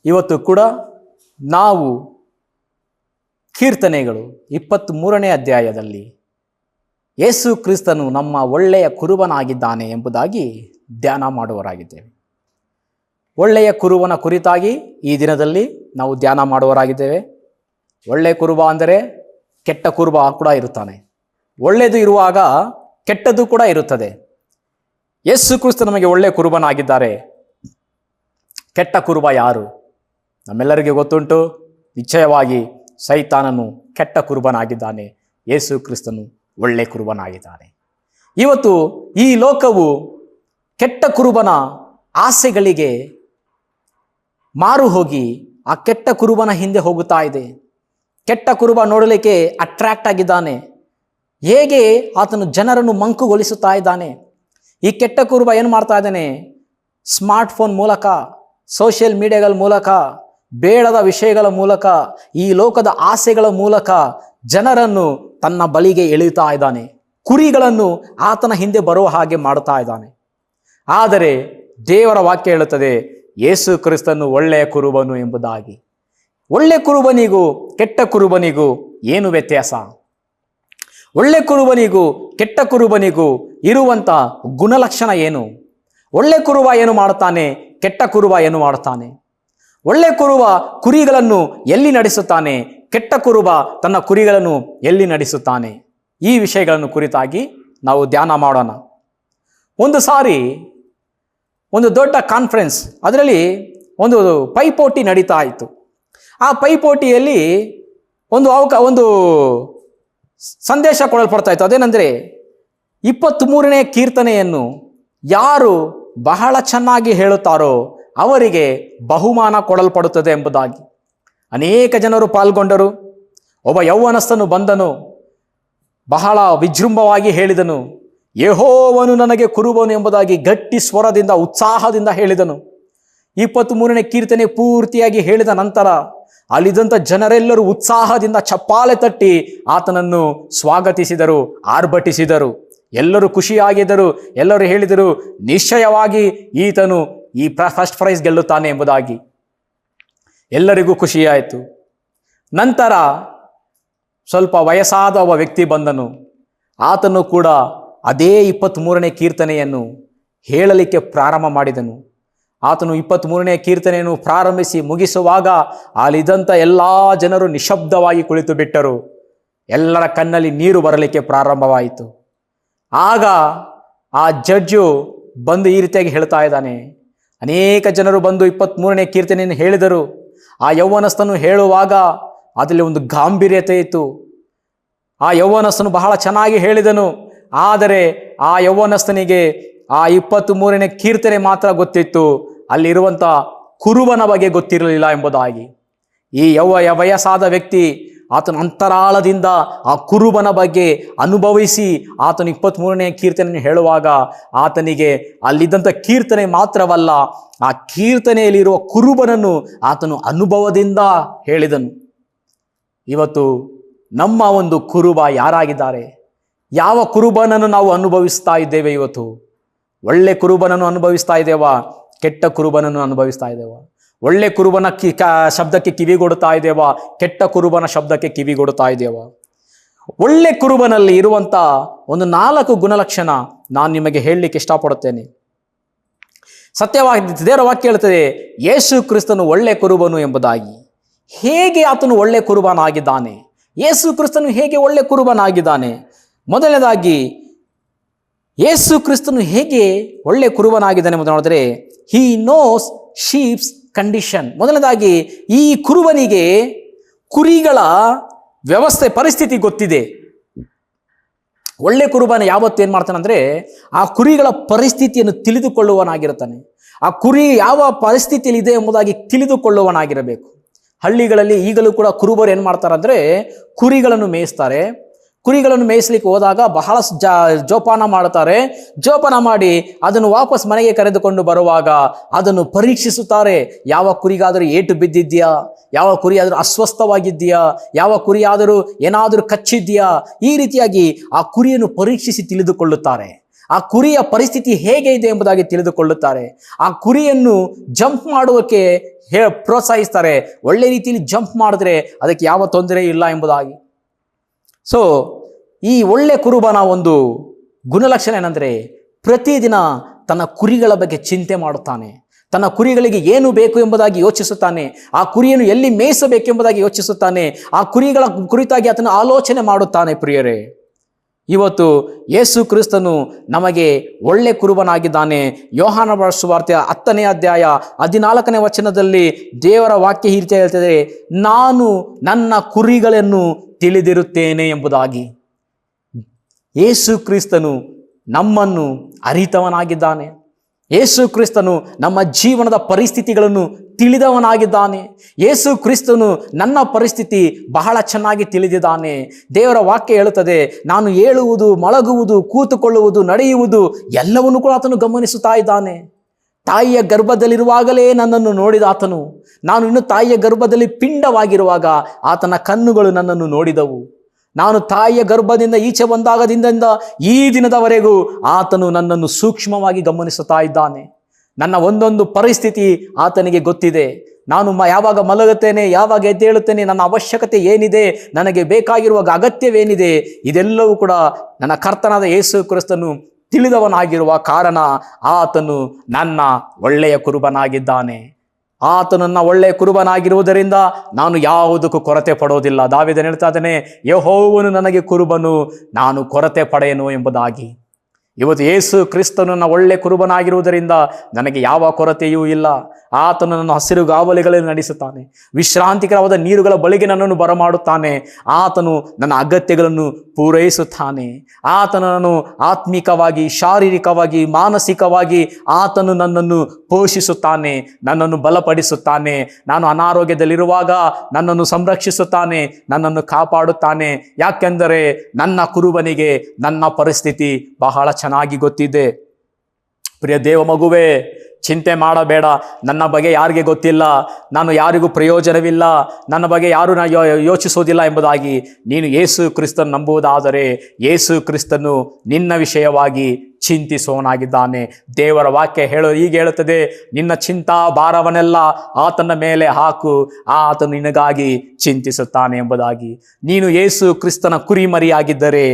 ಇವತ್ತು ಕೂಡ ನಾವು ಕೀರ್ತನೆಗಳು 23ನೇ ಅಧ್ಯಾಯದಲ್ಲಿ ಯೇಸು ಕ್ರಿಸ್ತನು ನಮ್ಮ ಒಳ್ಳೆಯ ಕುರುಬನಾಗಿದ್ದಾನೆ ಎಂಬುದಾಗಿ ಧ್ಯಾನ ಮಾಡುವವರಾಗಿದ್ದೇವೆ. ಒಳ್ಳೆಯ ಕುರುಬನ ಕುರಿತಾಗಿ ಈ ದಿನದಲ್ಲಿ ನಾವು ಧ್ಯಾನ ಮಾಡುವವರಾಗಿದ್ದೇವೆ. ಒಳ್ಳೆಯ ಕುರುಬ ಅಂದರೆ ಕೆಟ್ಟ ಕುರುಬ ಕೂಡ ಇರುತ್ತಾನೆ. ಒಳ್ಳೆಯದು ಇರುವಾಗ ಕೆಟ್ಟದ್ದು ಕೂಡ ಇರುತ್ತದೆ. ಯೇಸು ಕ್ರಿಸ್ತ ನಮಗೆ ಒಳ್ಳೆಯ ಕುರುಬನಾಗಿದ್ದಾರೆ. ಕೆಟ್ಟ ಕುರುಬ ಯಾರು? ನಮ್ಮೆಲ್ಲರಿಗೆ ಗೊತ್ತುಂಟು. ನಿಶ್ಚಯವಾಗಿ ಸೈತಾನನು ಕೆಟ್ಟ ಕುರುಬನಾಗಿದ್ದಾನೆ. ಯೇಸು ಕ್ರಿಸ್ತನು ಒಳ್ಳೆಯ ಕುರುಬನಾಗಿದ್ದಾನೆ. ಇವತ್ತು ಈ ಲೋಕವು ಕೆಟ್ಟ ಕುರುಬನ ಆಸೆಗಳಿಗೆ ಮಾರು ಹೋಗಿ ಆ ಕೆಟ್ಟ ಕುರುಬನ ಹಿಂದೆ ಹೋಗುತ್ತಾ ಇದೆ. ಕೆಟ್ಟ ಕುರುಬ ನೋಡಲಿಕ್ಕೆ ಅಟ್ರಾಕ್ಟ್ ಆಗಿದ್ದಾನೆ. ಹೇಗೆ ಆತನು ಜನರನ್ನು ಮಂಕುಗೊಳಿಸುತ್ತಾ ಇದ್ದಾನೆ. ಈ ಕೆಟ್ಟ ಕುರುಬ ಏನು ಮಾಡ್ತಾ ಇದ್ದಾನೆ? ಸ್ಮಾರ್ಟ್ಫೋನ್ ಮೂಲಕ, ಸೋಷಿಯಲ್ ಮೀಡಿಯಾಗಳ ಮೂಲಕ, ಬೇಡದ ವಿಷಯಗಳ ಮೂಲಕ, ಈ ಲೋಕದ ಆಸೆಗಳ ಮೂಲಕ ಜನರನ್ನು ತನ್ನ ಬಳಿಗೆ ಎಳೆಯುತ್ತಾ ಇದ್ದಾನೆ. ಕುರಿಗಳನ್ನು ಆತನ ಹಿಂದೆ ಬರುವ ಹಾಗೆ ಮಾಡುತ್ತಾ ಇದ್ದಾನೆ. ಆದರೆ ದೇವರ ವಾಕ್ಯ ಹೇಳುತ್ತದೆ, ಯೇಸು ಕ್ರಿಸ್ತನು ಒಳ್ಳೆಯ ಕುರುಬನು ಎಂಬುದಾಗಿ. ಒಳ್ಳೆಯ ಕುರುಬನಿಗೂ ಕೆಟ್ಟ ಕುರುಬನಿಗೂ ಏನು ವ್ಯತ್ಯಾಸ? ಒಳ್ಳೆ ಕುರುಬನಿಗೂ ಕೆಟ್ಟ ಕುರುಬನಿಗೂ ಇರುವಂಥ ಗುಣಲಕ್ಷಣ ಏನು? ಒಳ್ಳೆ ಕುರುಬ ಏನು ಮಾಡುತ್ತಾನೆ? ಕೆಟ್ಟ ಕುರುಬ ಏನು ಮಾಡುತ್ತಾನೆ? ಒಳ್ಳೆ ಕುರುಬ ಕುರಿಗಳನ್ನು ಎಲ್ಲಿ ನಡೆಸುತ್ತಾನೆ? ಕೆಟ್ಟ ಕುರುಬ ತನ್ನ ಕುರಿಗಳನ್ನು ಎಲ್ಲಿ ನಡೆಸುತ್ತಾನೆ? ಈ ವಿಷಯಗಳನ್ನು ಕುರಿತಾಗಿ ನಾವು ಧ್ಯಾನ ಮಾಡೋಣ. ಒಂದು ಸಾರಿ ಒಂದು ದೊಡ್ಡ ಕಾನ್ಫರೆನ್ಸ್, ಅದರಲ್ಲಿ ಒಂದು ಪೈಪೋಟಿ ನಡೀತಾ ಇತ್ತು. ಆ ಪೈಪೋಟಿಯಲ್ಲಿ ಒಂದು ಸಂದೇಶ ಕೊಡಲ್ಪಡ್ತಾ ಇತ್ತು. ಅದೇನೆಂದರೆ 23ನೇ ಕೀರ್ತನೆಯನ್ನು ಯಾರು ಬಹಳ ಚೆನ್ನಾಗಿ ಹೇಳುತ್ತಾರೋ ಅವರಿಗೆ ಬಹುಮಾನ ಕೊಡಲ್ಪಡುತ್ತದೆ ಎಂಬುದಾಗಿ. ಅನೇಕ ಜನರು ಪಾಲ್ಗೊಂಡರು. ಒಬ್ಬ ಯೌವನಸ್ಥನು ಬಂದನು, ಬಹಳ ವಿಜೃಂಭವಾಗಿ ಹೇಳಿದನು, ಯೆಹೋವನು ನನಗೆ ಕುರುಬನು ಎಂಬುದಾಗಿ ಗಟ್ಟಿ ಸ್ವರದಿಂದ ಉತ್ಸಾಹದಿಂದ ಹೇಳಿದನು. 23ನೇ ಕೀರ್ತನೆ ಪೂರ್ತಿಯಾಗಿ ಹೇಳಿದ ನಂತರ ಅಲ್ಲಿದ್ದಂಥ ಜನರೆಲ್ಲರೂ ಉತ್ಸಾಹದಿಂದ ಚಪ್ಪಾಳೆ ತಟ್ಟಿ ಆತನನ್ನು ಸ್ವಾಗತಿಸಿದರು, ಆರ್ಭಟಿಸಿದರು. ಎಲ್ಲರೂ ಖುಷಿಯಾಗಿದ್ದರು. ಎಲ್ಲರೂ ಹೇಳಿದರು, ನಿಶ್ಚಯವಾಗಿ ಈತನು ಈ ಫಸ್ಟ್ ಪ್ರೈಸ್ ಗೆಲ್ಲುತ್ತಾನೆ ಎಂಬುದಾಗಿ. ಎಲ್ಲರಿಗೂ ಖುಷಿಯಾಯಿತು. ನಂತರ ಸ್ವಲ್ಪ ವಯಸ್ಸಾದ ಒಬ್ಬ ವ್ಯಕ್ತಿ ಬಂದನು. ಆತನು ಕೂಡ ಅದೇ 23ನೇ ಕೀರ್ತನೆಯನ್ನು ಹೇಳಲಿಕ್ಕೆ ಪ್ರಾರಂಭ ಮಾಡಿದನು. ಆತನು 23ನೇ ಕೀರ್ತನೆಯನ್ನು ಪ್ರಾರಂಭಿಸಿ ಮುಗಿಸುವಾಗ ಅಲ್ಲಿದ್ದಂಥ ಎಲ್ಲ ಜನರು ನಿಶಬ್ದವಾಗಿ ಕುಳಿತು ಬಿಟ್ಟರು. ಎಲ್ಲರ ಕಣ್ಣಲ್ಲಿ ನೀರು ಬರಲಿಕ್ಕೆ ಪ್ರಾರಂಭವಾಯಿತು. ಆಗ ಆ ಜಡ್ಜು ಬಂದು ಈ ರೀತಿಯಾಗಿ ಹೇಳ್ತಾ ಇದ್ದಾನೆ. ಅನೇಕ ಜನರು ಬಂದು 23ನೇ ಕೀರ್ತನೆಯನ್ನು ಹೇಳಿದರು. ಆ ಯೌವನಸ್ಥನು ಹೇಳುವಾಗ ಅದರಲ್ಲಿ ಒಂದು ಗಾಂಭೀರ್ಯತೆ ಇತ್ತು. ಆ ಯೌವನಸ್ಥನು ಬಹಳ ಚೆನ್ನಾಗಿ ಹೇಳಿದನು. ಆದರೆ ಆ ಯೌವನಸ್ಥನಿಗೆ ಆ 23ನೇ ಕೀರ್ತನೆ ಮಾತ್ರ ಗೊತ್ತಿತ್ತು, ಅಲ್ಲಿರುವಂಥ ಕುರುಬನ ಬಗ್ಗೆ ಗೊತ್ತಿರಲಿಲ್ಲ ಎಂಬುದಾಗಿ. ಈ ವಯಸ್ಸಾದ ವ್ಯಕ್ತಿ ಆತನ ಅಂತರಾಳದಿಂದ ಆ ಕುರುಬನ ಬಗ್ಗೆ ಅನುಭವಿಸಿ ಆತನು 23ನೇ ಕೀರ್ತನೆಯನ್ನು ಹೇಳುವಾಗ ಆತನಿಗೆ ಅಲ್ಲಿದ್ದಂಥ ಕೀರ್ತನೆ ಮಾತ್ರವಲ್ಲ, ಆ ಕೀರ್ತನೆಯಲ್ಲಿರುವ ಕುರುಬನನ್ನು ಆತನು ಅನುಭವದಿಂದ ಹೇಳಿದನು. ಇವತ್ತು ನಮ್ಮ ಒಂದು ಕುರುಬ ಯಾರಾಗಿದ್ದಾರೆ? ಯಾವ ಕುರುಬನನ್ನು ನಾವು ಅನುಭವಿಸ್ತಾ ಇದ್ದೇವೆ? ಇವತ್ತು ಒಳ್ಳೆ ಕುರುಬನನ್ನು ಅನುಭವಿಸ್ತಾ ಇದ್ದೇವಾ? ಕೆಟ್ಟ ಕುರುಬನನ್ನು ಅನುಭವಿಸ್ತಾ ಇದ್ದೇವಾ? ಒಳ್ಳೆ ಕುರುಬನ ಶಬ್ದಕ್ಕೆ ಕಿವಿಗೊಡುತ್ತಾ ಇದ್ದೇವಾ? ಕೆಟ್ಟ ಕುರುಬನ ಶಬ್ದಕ್ಕೆ ಕಿವಿಗೊಡುತ್ತಾ ಇದ್ದೇವಾ? ಒಳ್ಳೆ ಕುರುಬನಲ್ಲಿ ಇರುವಂಥ ಒಂದು 4 ಗುಣಲಕ್ಷಣ ನಾನು ನಿಮಗೆ ಹೇಳಲಿಕ್ಕೆ ಇಷ್ಟಪಡುತ್ತೇನೆ. ಸತ್ಯವಾಗಿ ದೇವರ ವಾಕ್ಯ ಹೇಳ್ತದೆ, ಯೇಸು ಕ್ರಿಸ್ತನು ಒಳ್ಳೆ ಕುರುಬನು ಎಂಬುದಾಗಿ. ಹೇಗೆ ಆತನು ಒಳ್ಳೆ ಕುರುಬನಾಗಿದ್ದಾನೆ? ಯೇಸು ಕ್ರಿಸ್ತನು ಹೇಗೆ ಒಳ್ಳೆ ಕುರುಬನಾಗಿದ್ದಾನೆ? ಮೊದಲನೇದಾಗಿ ಯೇಸು ಕ್ರಿಸ್ತನು ಹೇಗೆ ಒಳ್ಳೆ ಕುರುಬನಾಗಿದ್ದಾನೆ ಎಂದು ನೋಡಿದ್ರೆ, ಹಿ ನೋಸ್ ಶೀಪ್ಸ್ ಕಂಡೀಷನ್. ಮೊದಲನೇದಾಗಿ ಈ ಕುರುಬನಿಗೆ ಕುರಿಗಳ ವ್ಯವಸ್ಥೆ ಪರಿಸ್ಥಿತಿ ಗೊತ್ತಿದೆ. ಒಳ್ಳೆ ಕುರುಬನ ಯಾವತ್ತು ಏನು ಮಾಡ್ತಾನೆ ಅಂದರೆ ಆ ಕುರಿಗಳ ಪರಿಸ್ಥಿತಿಯನ್ನು ತಿಳಿದುಕೊಳ್ಳುವನಾಗಿರ್ತಾನೆ. ಆ ಕುರಿ ಯಾವ ಪರಿಸ್ಥಿತಿಯಲ್ಲಿ ಇದೆ ಎಂಬುದಾಗಿ ತಿಳಿದುಕೊಳ್ಳುವನಾಗಿರಬೇಕು. ಹಳ್ಳಿಗಳಲ್ಲಿ ಈಗಲೂ ಕೂಡ ಕುರುಬರು ಏನು ಮಾಡ್ತಾರೆ ಅಂದರೆ ಕುರಿಗಳನ್ನು ಮೇಯಿಸ್ತಾರೆ. ಕುರಿಗಳನ್ನು ಮೇಯಿಸ್ಲಿಕ್ಕೆ ಹೋದಾಗ ಬಹಳ ಜೋಪಾನ ಮಾಡುತ್ತಾರೆ. ಜೋಪಾನ ಮಾಡಿ ಅದನ್ನು ವಾಪಸ್ ಮನೆಗೆ ಕರೆದುಕೊಂಡು ಬರುವಾಗ ಅದನ್ನು ಪರೀಕ್ಷಿಸುತ್ತಾರೆ. ಯಾವ ಕುರಿಗಾದರೂ ಏಟು ಬಿದ್ದಿದೆಯಾ? ಯಾವ ಕುರಿಯಾದರೂ ಅಸ್ವಸ್ಥವಾಗಿದೆಯಾ? ಯಾವ ಕುರಿಯಾದರೂ ಏನಾದರೂ ಕಚ್ಚಿದೆಯಾ? ಈ ರೀತಿಯಾಗಿ ಆ ಕುರಿಯನ್ನು ಪರೀಕ್ಷಿಸಿ ತಿಳಿದುಕೊಳ್ಳುತ್ತಾರೆ. ಆ ಕುರಿಯ ಪರಿಸ್ಥಿತಿ ಹೇಗೆ ಇದೆ ಎಂಬುದಾಗಿ ತಿಳಿದುಕೊಳ್ಳುತ್ತಾರೆ. ಆ ಕುರಿಯನ್ನು ಜಂಪ್ ಮಾಡುವಕ್ಕೆ ಪ್ರೋತ್ಸಾಹಿಸ್ತಾರೆ. ಒಳ್ಳೆ ರೀತಿಯಲ್ಲಿ ಜಂಪ್ ಮಾಡಿದ್ರೆ ಅದಕ್ಕೆ ಯಾವ ತೊಂದರೆ ಇಲ್ಲ ಎಂಬುದಾಗಿ. ಸೊ ಈ ಒಳ್ಳೆ ಕುರುಬನ ಒಂದು ಗುಣಲಕ್ಷಣ ಏನಂದರೆ, ಪ್ರತಿದಿನ ತನ್ನ ಕುರಿಗಳ ಬಗ್ಗೆ ಚಿಂತೆ ಮಾಡುತ್ತಾನೆ. ತನ್ನ ಕುರಿಗಳಿಗೆ ಏನು ಬೇಕು ಎಂಬುದಾಗಿ ಯೋಚಿಸುತ್ತಾನೆ. ಆ ಕುರಿಯನ್ನು ಎಲ್ಲಿ ಮೇಯಿಸಬೇಕೆಂಬುದಾಗಿ ಯೋಚಿಸುತ್ತಾನೆ. ಆ ಕುರಿಗಳ ಕುರಿತಾಗಿ ಆತನ ಆಲೋಚನೆ ಮಾಡುತ್ತಾನೆ. ಪ್ರಿಯರೇ, ಇವತ್ತು ಯೇಸು ಕ್ರಿಸ್ತನು ನಮಗೆ ಒಳ್ಳೆ ಕುರುಬನಾಗಿದ್ದಾನೆ. ಯೋಹಾನ ಬರೆದ ಸುವಾರ್ತೆ 10ನೇ ಅಧ್ಯಾಯ 14ನೇ ವಚನದಲ್ಲಿ ದೇವರ ವಾಕ್ಯ ಈ ರೀತಿ ಹೇಳ್ತಿದೆ, ನಾನು ನನ್ನ ಕುರಿಗಳನ್ನು ತಿಳಿದಿರುತ್ತೇನೆ ಎಂಬುದಾಗಿ. ಯೇಸು ಕ್ರಿಸ್ತನು ನಮ್ಮನ್ನು ಅರಿತವನಾಗಿದ್ದಾನೆ. ಯೇಸು ಕ್ರಿಸ್ತನು ನಮ್ಮ ಜೀವನದ ಪರಿಸ್ಥಿತಿಗಳನ್ನು ತಿಳಿದವನಾಗಿದ್ದಾನೆ. ಯೇಸು ಕ್ರಿಸ್ತನು ನನ್ನ ಪರಿಸ್ಥಿತಿ ಬಹಳ ಚೆನ್ನಾಗಿ ತಿಳಿದಿದ್ದಾನೆ. ದೇವರ ವಾಕ್ಯ ಹೇಳುತ್ತದೆ, ನಾನು ಏಳುವುದು, ಮಲಗುವುದು, ಕೂತುಕೊಳ್ಳುವುದು, ನಡೆಯುವುದು ಎಲ್ಲವನ್ನೂ ಕೂಡ ಆತನು ಗಮನಿಸುತ್ತಾ ಇದ್ದಾನೆ. ತಾಯಿಯ ಗರ್ಭದಲ್ಲಿರುವಾಗಲೇ ನನ್ನನ್ನು ನೋಡಿದ ಆತನು. ನಾನು ಇನ್ನು ತಾಯಿಯ ಗರ್ಭದಲ್ಲಿ ಪಿಂಡವಾಗಿರುವಾಗ ಆತನ ಕಣ್ಣುಗಳು ನನ್ನನ್ನು ನೋಡಿದವು. ನಾನು ತಾಯಿಯ ಗರ್ಭದಿಂದ ಈಚೆ ಬಂದಾಗದಿಂದ ಈ ದಿನದವರೆಗೂ ಆತನು ನನ್ನನ್ನು ಸೂಕ್ಷ್ಮವಾಗಿ ಗಮನಿಸುತ್ತಾ ಇದ್ದಾನೆ. ನನ್ನ ಒಂದೊಂದು ಪರಿಸ್ಥಿತಿ ಆತನಿಗೆ ಗೊತ್ತಿದೆ. ನಾನು ಯಾವಾಗ ಮಲಗುತ್ತೇನೆ, ಯಾವಾಗ ಎದ್ದೇಳುತ್ತೇನೆ, ನನ್ನ ಅವಶ್ಯಕತೆ ಏನಿದೆ, ನನಗೆ ಬೇಕಾಗಿರುವ ಅಗತ್ಯವೇನಿದೆ, ಇದೆಲ್ಲವೂ ಕೂಡ ನನ್ನ ಕರ್ತನಾದ ಯೇಸು ಕ್ರಿಸ್ತನು ತಿಳಿದವನಾಗಿರುವ ಕಾರಣ ಆತನು ನನ್ನ ಒಳ್ಳೆಯ ಕುರುಬನಾಗಿದ್ದಾನೆ. ಆತನನ್ನ ಒಳ್ಳೆಯ ಕುರುಬನಾಗಿರುವುದರಿಂದ ನಾನು ಯಾವುದಕ್ಕೂ ಕೊರತೆ ಪಡೋದಿಲ್ಲ. ದಾವೀದನು ಹೇಳ್ತಾ ಇದ್ದಾನೆ, ಯೆಹೋವನು ನನಗೆ ಕುರುಬನು, ನಾನು ಕೊರತೆ ಪಡೆಯನು ಎಂಬುದಾಗಿ. ಇವತ್ತು ಯೇಸು ಕ್ರಿಸ್ತನು ನನ್ನ ಒಳ್ಳೆ ಕುರುಬನಾಗಿರುವುದರಿಂದ ನನಗೆ ಯಾವ ಕೊರತೆಯೂ ಇಲ್ಲ. ಆತನು ನನ್ನ ಹಸಿರು ಗಾವಲಿಗಳಲ್ಲಿ ನಡೆಸುತ್ತಾನೆ. ವಿಶ್ರಾಂತಿಕರವಾದ ನೀರುಗಳ ಬಳಿಗೆ ನನ್ನನ್ನು ಬರಮಾಡುತ್ತಾನೆ. ಆತನು ನನ್ನ ಅಗತ್ಯಗಳನ್ನು ಪೂರೈಸುತ್ತಾನೆ. ಆತನನ್ನು ಆತ್ಮಿಕವಾಗಿ, ಶಾರೀರಿಕವಾಗಿ, ಮಾನಸಿಕವಾಗಿ ಆತನು ನನ್ನನ್ನು ಪೋಷಿಸುತ್ತಾನೆ, ನನ್ನನ್ನು ಬಲಪಡಿಸುತ್ತಾನೆ. ನಾನು ಅನಾರೋಗ್ಯದಲ್ಲಿರುವಾಗ ನನ್ನನ್ನು ಸಂರಕ್ಷಿಸುತ್ತಾನೆ, ನನ್ನನ್ನು ಕಾಪಾಡುತ್ತಾನೆ. ಯಾಕೆಂದರೆ ನನ್ನ ಕುರುಬನಿಗೆ ನನ್ನ ಪರಿಸ್ಥಿತಿ ಬಹಳ ಚೆನ್ನಾಗಿ ಗೊತ್ತಿದೆ. ಪ್ರಿಯ ದೇವ ಮಗುವೇ, ಚಿಂತೆ ಮಾಡಬೇಡ. ನನ್ನ ಬಗ್ಗೆ ಯಾರಿಗೆ ಗೊತ್ತಿಲ್ಲ, ನಾನು ಯಾರಿಗೂ ಪ್ರಯೋಜನವಿಲ್ಲ, ನನ್ನ ಬಗ್ಗೆ ಯಾರು ಯೋಚಿಸೋದಿಲ್ಲ ಎಂಬುದಾಗಿ ನೀನು ಯೇಸು ಕ್ರಿಸ್ತನು ನಂಬುವುದಾದರೆ ಯೇಸು ಕ್ರಿಸ್ತನು ನಿನ್ನ ವಿಷಯವಾಗಿ ಚಿಂತಿಸುವವನಾಗಿದ್ದಾನೆ. ದೇವರ ವಾಕ್ಯ ಹೀಗೆ ಹೇಳುತ್ತದೆ, ನಿನ್ನ ಚಿಂತಾ ಭಾರವನ್ನೆಲ್ಲ ಆತನ ಮೇಲೆ ಹಾಕು, ಆತನು ನಿನಗಾಗಿ ಚಿಂತಿಸುತ್ತಾನೆ ಎಂಬುದಾಗಿ. ನೀನು ಯೇಸು ಕ್ರಿಸ್ತನ ಕುರಿಮರಿಯಾಗಿದ್ದರೆ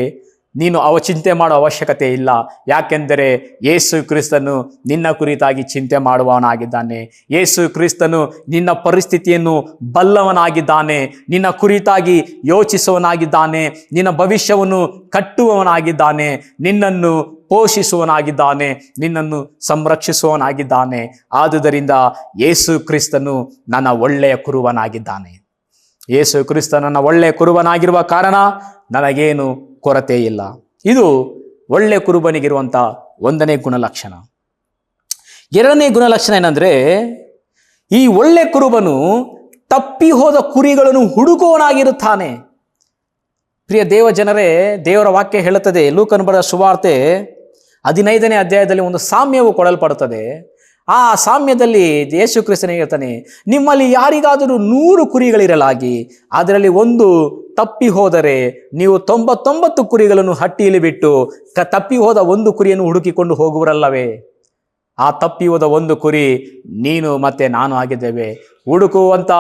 ನೀನು ಚಿಂತೆ ಮಾಡೋ ಅವಶ್ಯಕತೆ ಇಲ್ಲ. ಯಾಕೆಂದರೆ ಯೇಸು ಕ್ರಿಸ್ತನು ನಿನ್ನ ಕುರಿತಾಗಿ ಚಿಂತೆ ಮಾಡುವವನಾಗಿದ್ದಾನೆ. ಯೇಸು ಕ್ರಿಸ್ತನು ನಿನ್ನ ಪರಿಸ್ಥಿತಿಯನ್ನು ಬಲ್ಲವನಾಗಿದ್ದಾನೆ, ನಿನ್ನ ಕುರಿತಾಗಿ ಯೋಚಿಸುವವನಾಗಿದ್ದಾನೆ, ನಿನ್ನ ಭವಿಷ್ಯವನ್ನು ಕಟ್ಟುವವನಾಗಿದ್ದಾನೆ, ನಿನ್ನನ್ನು ಪೋಷಿಸುವವನಾಗಿದ್ದಾನೆ, ನಿನ್ನನ್ನು ಸಂರಕ್ಷಿಸುವವನಾಗಿದ್ದಾನೆ. ಆದುದರಿಂದ ಯೇಸು ಕ್ರಿಸ್ತನು ನನ್ನ ಒಳ್ಳೆಯ ಕುರುಬನಾಗಿದ್ದಾನೆ. ಯೇಸು ಕ್ರಿಸ್ತ ನನ್ನ ಒಳ್ಳೆಯ ಕುರುಬನಾಗಿರುವ ಕಾರಣ ನನಗೇನು ಕೊರತೆ ಇಲ್ಲ. ಇದು ಒಳ್ಳೆ ಕುರುಬನಿಗಿರುವಂಥ 1ನೇ ಗುಣಲಕ್ಷಣ. 2ನೇ ಗುಣಲಕ್ಷಣ ಏನಂದರೆ, ಈ ಒಳ್ಳೆ ಕುರುಬನು ತಪ್ಪಿ ಹೋದ ಕುರಿಗಳನ್ನು ಹುಡುಕುವವನಾಗಿರುತ್ತಾನೆ. ಪ್ರಿಯ ದೇವ ಜನರೇ, ದೇವರ ವಾಕ್ಯ ಹೇಳುತ್ತದೆ, ಲೂಕನ ಬರೆದ ಸುವಾರ್ತೆ 15ನೇ ಅಧ್ಯಾಯದಲ್ಲಿ ಒಂದು ಸಾಮ್ಯವು ಕೊಡಲ್ಪಡುತ್ತದೆ. ಆ ಸಾಮ್ಯದಲ್ಲಿ ಯೇಸು ಕ್ರಿಸ್ತನು ಹೇಳ್ತಾನೆ, ನಿಮ್ಮಲ್ಲಿ ಯಾರಿಗಾದರೂ 100 ಕುರಿಗಳಿರಲಾಗಿ ಅದರಲ್ಲಿ ಒಂದು ತಪ್ಪಿ ಹೋದರೆ ನೀವು 99 ಕುರಿಗಳನ್ನು ಹಟ್ಟಿಯಲ್ಲಿ ಬಿಟ್ಟು ತಪ್ಪಿ ಹೋದ ಒಂದು ಕುರಿಯನ್ನು ಹುಡುಕಿಕೊಂಡು ಹೋಗುವರಲ್ಲವೇ? ಆ ತಪ್ಪಿ ಹೋದ ಒಂದು ಕುರಿ ನೀನು ಮತ್ತೆ ನಾನು ಆಗಿದ್ದೇವೆ. ಹುಡುಕುವಂಥ